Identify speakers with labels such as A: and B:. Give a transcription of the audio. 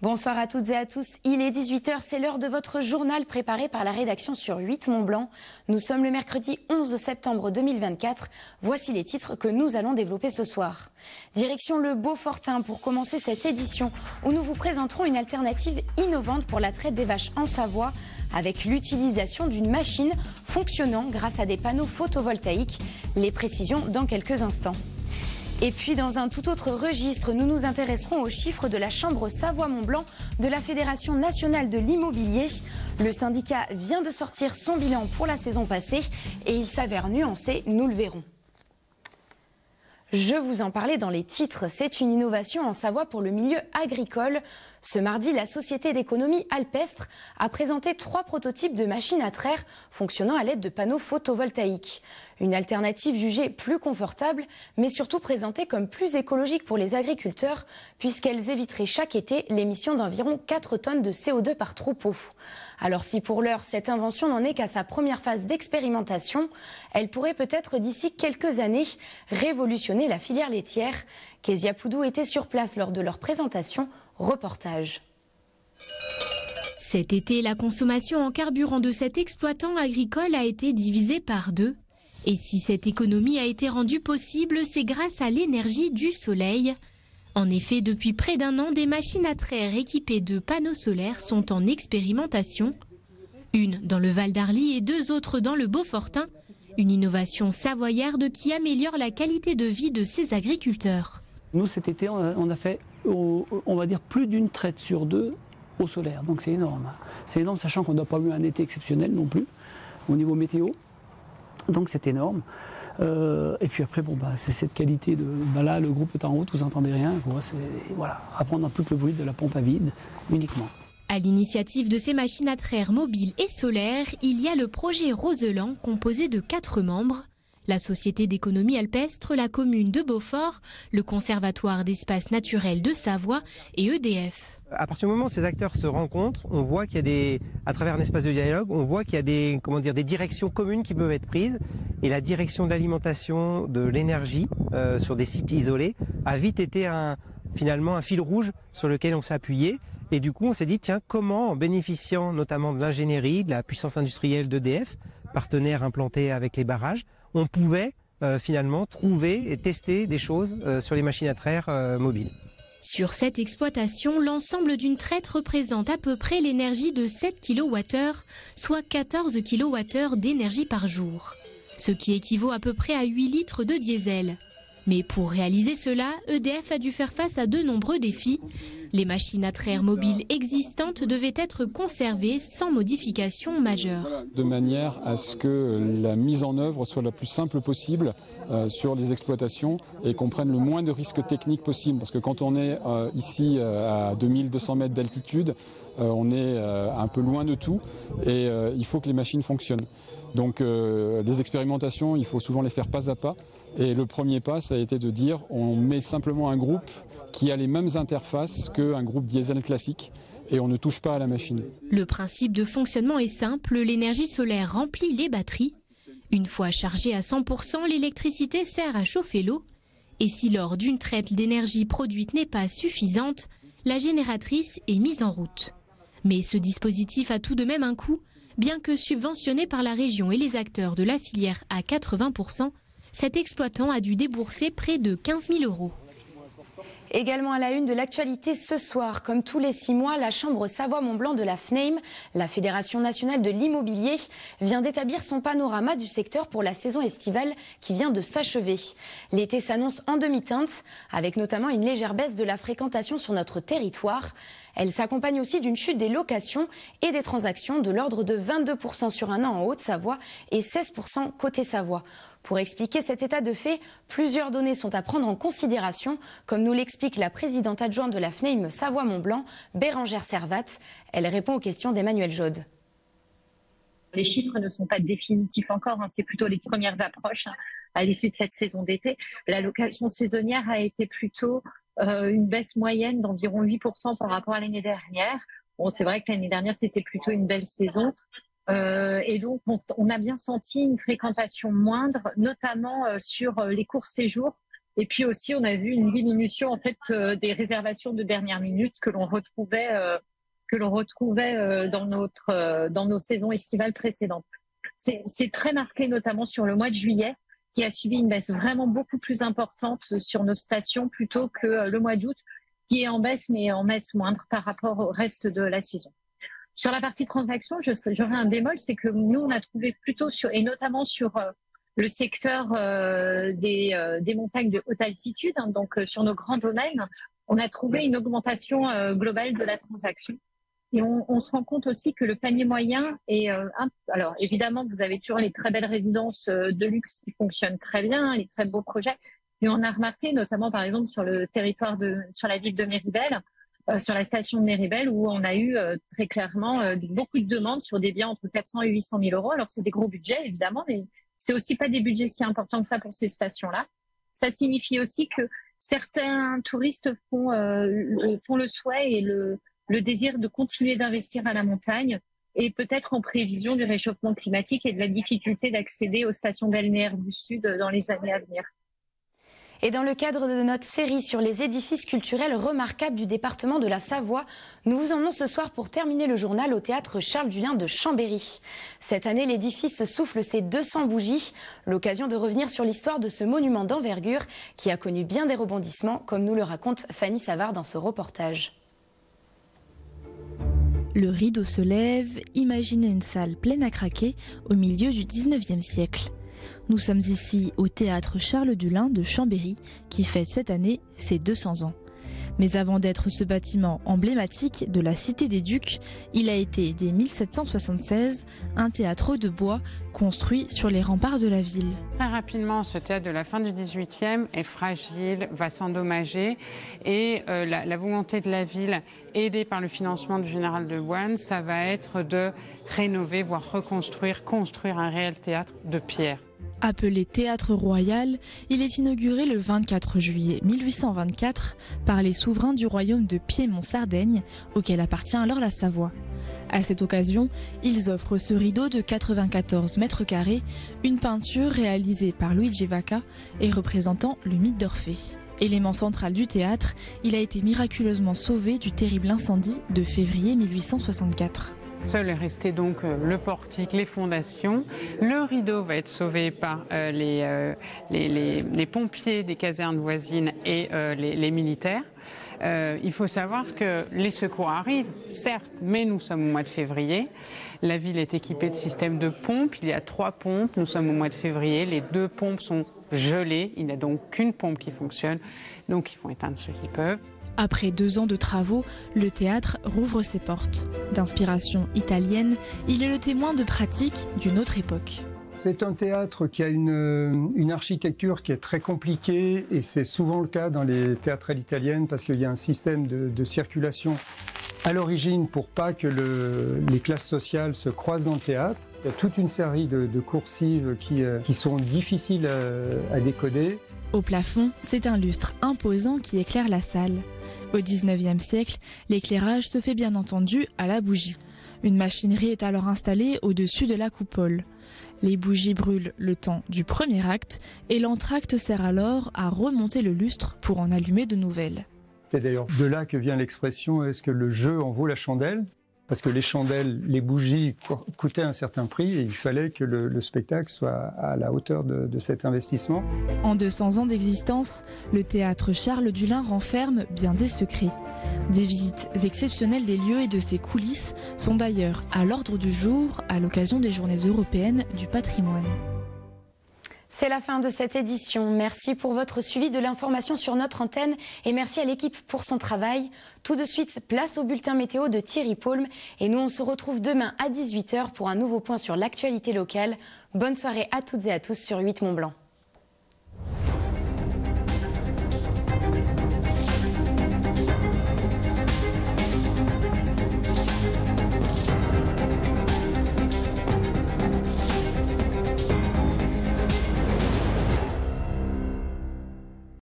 A: Bonsoir à toutes et à tous, il est 18h, c'est l'heure de votre journal préparé par la rédaction sur 8 Mont-Blanc. Nous sommes le mercredi 11 septembre 2024, voici les titres que nous allons développer ce soir. Direction le Beaufortain pour commencer cette édition où nous vous présenterons une alternative innovante pour la traite des vaches en Savoie avec l'utilisation d'une machine fonctionnant grâce à des panneaux photovoltaïques. Les précisions dans quelques instants. Et puis dans un tout autre registre, nous nous intéresserons aux chiffres de la Chambre Savoie-Mont-Blanc de la Fédération nationale de l'immobilier. Le syndicat vient de sortir son bilan pour la saison passée et il s'avère nuancé, nous le verrons. Je vous en parlais dans les titres, c'est une innovation en Savoie pour le milieu agricole. Ce mardi, la société d'économie Alpestre a présenté 3 prototypes de machines à traire fonctionnant à l'aide de panneaux photovoltaïques. Une alternative jugée plus confortable, mais surtout présentée comme plus écologique pour les agriculteurs, puisqu'elles éviteraient chaque été l'émission d'environ 4 tonnes de CO2 par troupeau. Alors si pour l'heure, cette invention n'en est qu'à sa première phase d'expérimentation, elle pourrait peut-être d'ici quelques années révolutionner la filière laitière. Kezia Poudou était sur place lors de leur présentation. Reportage.
B: Cet été, la consommation en carburant de cet exploitant agricole a été divisée par 2. Et si cette économie a été rendue possible, c'est grâce à l'énergie du soleil. En effet, depuis près d'1 an, des machines à traire équipées de panneaux solaires sont en expérimentation. Une dans le Val d'Arly et 2 autres dans le Beaufortain. Une innovation savoyarde qui améliore la qualité de vie de ces agriculteurs.
C: Nous, cet été, on a fait, on va dire, plus d'une traite sur 2 au solaire. Donc c'est énorme. C'est énorme, sachant qu'on n'a pas eu un été exceptionnel non plus, au niveau météo. Donc c'est énorme. Et puis après, c'est cette qualité de... là, le groupe est en route, vous n'entendez rien. Voilà, apprendre plus que le bruit de la pompe à vide, uniquement.
B: À l'initiative de ces machines à traire mobiles et solaires, il y a le projet Roseland, composé de 4 membres. La Société d'économie alpestre, la commune de Beaufort, le Conservatoire d'espaces naturels de Savoie et EDF.
D: À partir du moment où ces acteurs se rencontrent, on voit qu'il y a à travers un espace de dialogue, on voit qu'il y a des directions communes qui peuvent être prises. Et la direction de l'alimentation, de l'énergie sur des sites isolés a vite été finalement un fil rouge sur lequel on s'est appuyé. Et du coup, on s'est dit, tiens, comment, en bénéficiant notamment de l'ingénierie, de la puissance industrielle d'EDF, partenaire implanté avec les barrages, on pouvait finalement trouver et tester des choses sur les machines à traire mobiles.
B: Sur cette exploitation, l'ensemble d'une traite représente à peu près l'énergie de 7 kWh, soit 14 kWh d'énergie par jour. Ce qui équivaut à peu près à 8 litres de diesel. Mais pour réaliser cela, EDF a dû faire face à de nombreux défis. Les machines à traire mobiles existantes devaient être conservées sans modification majeure.
E: De manière à ce que la mise en œuvre soit la plus simple possible sur les exploitations et qu'on prenne le moins de risques techniques possible. Parce que quand on est ici à 2200 mètres d'altitude, on est un peu loin de tout et il faut que les machines fonctionnent. Donc les expérimentations, il faut souvent les faire pas à pas. Et le premier pas, ça a été de dire on met simplement un groupe qui a les mêmes interfaces qu'un groupe diesel classique et on ne touche pas à la machine.
B: Le principe de fonctionnement est simple, l'énergie solaire remplit les batteries. Une fois chargée à 100%, l'électricité sert à chauffer l'eau. Et si lors d'une traite d'énergie produite n'est pas suffisante, la génératrice est mise en route. Mais ce dispositif a tout de même un coût, bien que subventionné par la région et les acteurs de la filière à 80%, cet exploitant a dû débourser près de 15 000 €.
A: Également à la une de l'actualité ce soir, comme tous les 6 mois, la Chambre Savoie-Mont-Blanc de la FNAIM, la Fédération nationale de l'immobilier, vient d'établir son panorama du secteur pour la saison estivale qui vient de s'achever. L'été s'annonce en demi-teinte, avec notamment une légère baisse de la fréquentation sur notre territoire. Elle s'accompagne aussi d'une chute des locations et des transactions de l'ordre de 22% sur 1 an en Haute-Savoie et 16% côté Savoie. Pour expliquer cet état de fait, plusieurs données sont à prendre en considération, comme nous l'explique la présidente adjointe de la FNAIM Savoie-Mont-Blanc, Bérangère Servat. Elle répond aux questions d'Emmanuel Jaude.
F: Les chiffres ne sont pas définitifs encore, c'est plutôt les premières approches à l'issue de cette saison d'été. La location saisonnière a été plutôt une baisse moyenne d'environ 8% par rapport à l'année dernière. Bon, c'est vrai que l'année dernière, c'était plutôt une belle saison. Et donc, on a bien senti une fréquentation moindre, notamment sur les courts séjours Et puis aussi, on a vu une diminution en fait des réservations de dernière minute que l'on retrouvait dans nos saisons estivales précédentes. C'est très marqué notamment sur le mois de juillet, qui a subi une baisse vraiment beaucoup plus importante sur nos stations plutôt que le mois d'août, qui est en baisse mais en baisse moindre par rapport au reste de la saison. Sur la partie transaction, j'aurais un bémol, c'est que nous on a trouvé plutôt et notamment sur le secteur des montagnes de haute altitude, hein, donc sur nos grands domaines, on a trouvé une augmentation globale de la transaction. Et on se rend compte aussi que le panier moyen est... alors évidemment, vous avez toujours les très belles résidences de luxe qui fonctionnent très bien, les très beaux projets. Mais on a remarqué, notamment par exemple sur le territoire sur la ville de Méribel, sur la station de Méribel, où on a eu très clairement beaucoup de demandes sur des biens entre 400 et 800 000 euros. Alors c'est des gros budgets évidemment, mais c'est aussi pas des budgets si importants que ça pour ces stations-là. Ça signifie aussi que certains touristes font le souhait et le désir de continuer d'investir à la montagne, et peut-être en prévision du réchauffement climatique et de la difficulté d'accéder aux stations balnéaires du Sud dans les années à venir.
A: Et dans le cadre de notre série sur les édifices culturels remarquables du département de la Savoie, nous vous emmenons ce soir pour terminer le journal au théâtre Charles Dullin de Chambéry. Cette année, l'édifice souffle ses 200 bougies, l'occasion de revenir sur l'histoire de ce monument d'envergure qui a connu bien des rebondissements, comme nous le raconte Fanny Savard dans ce reportage.
G: Le rideau se lève, imaginez une salle pleine à craquer au milieu du 19e siècle. Nous sommes ici au théâtre Charles Dullin de Chambéry qui fête cette année ses 200 ans. Mais avant d'être ce bâtiment emblématique de la Cité des Ducs, il a été dès 1776 un théâtre de bois construit sur les remparts de la ville.
H: Très rapidement, ce théâtre de la fin du XVIIIe est fragile, va s'endommager et la volonté de la ville, aidée par le financement du général de Boine, ça va être de rénover, voire reconstruire, construire un réel théâtre de pierre.
G: Appelé Théâtre Royal, il est inauguré le 24 juillet 1824 par les souverains du royaume de Piémont-Sardaigne, auquel appartient alors la Savoie. À cette occasion, ils offrent ce rideau de 94 mètres carrés, une peinture réalisée par Luigi Vacca et représentant le mythe d'Orphée. Élément central du théâtre, il a été miraculeusement sauvé du terrible incendie de février 1864.
H: Seul est resté donc le portique, les fondations. Le rideau va être sauvé par les pompiers des casernes voisines et les militaires. Il faut savoir que les secours arrivent, certes, mais nous sommes au mois de février. La ville est équipée de systèmes de pompes. Il y a 3 pompes. Nous sommes au mois de février. Les 2 pompes sont gelées. Il n'y a donc qu'une pompe qui fonctionne. Donc, il faut éteindre ceux qui peuvent.
G: Après 2 ans de travaux, le théâtre rouvre ses portes. D'inspiration italienne, il est le témoin de pratiques d'une autre époque.
I: C'est un théâtre qui a une architecture qui est très compliquée et c'est souvent le cas dans les théâtrales italiennes parce qu'il y a un système de circulation à l'origine pour pas que les classes sociales se croisent dans le théâtre. Il y a toute une série de coursives qui sont difficiles à décoder.
G: Au plafond, c'est un lustre imposant qui éclaire la salle. Au XIXe siècle, l'éclairage se fait bien entendu à la bougie. Une machinerie est alors installée au-dessus de la coupole. Les bougies brûlent le temps du premier acte et l'entracte sert alors à remonter le lustre pour en allumer de nouvelles.
I: C'est d'ailleurs de là que vient l'expression « est-ce que le jeu en vaut la chandelle ?» Parce que les chandelles, les bougies coûtaient un certain prix et il fallait que le spectacle soit à la hauteur de cet investissement.
G: En 200 ans d'existence, le théâtre Charles Dullin renferme bien des secrets. Des visites exceptionnelles des lieux et de ses coulisses sont d'ailleurs à l'ordre du jour à l'occasion des Journées européennes du patrimoine.
A: C'est la fin de cette édition. Merci pour votre suivi de l'information sur notre antenne et merci à l'équipe pour son travail. Tout de suite, place au bulletin météo de Thierry Paulme et nous on se retrouve demain à 18h pour un nouveau point sur l'actualité locale. Bonne soirée à toutes et à tous sur 8 Mont Blanc.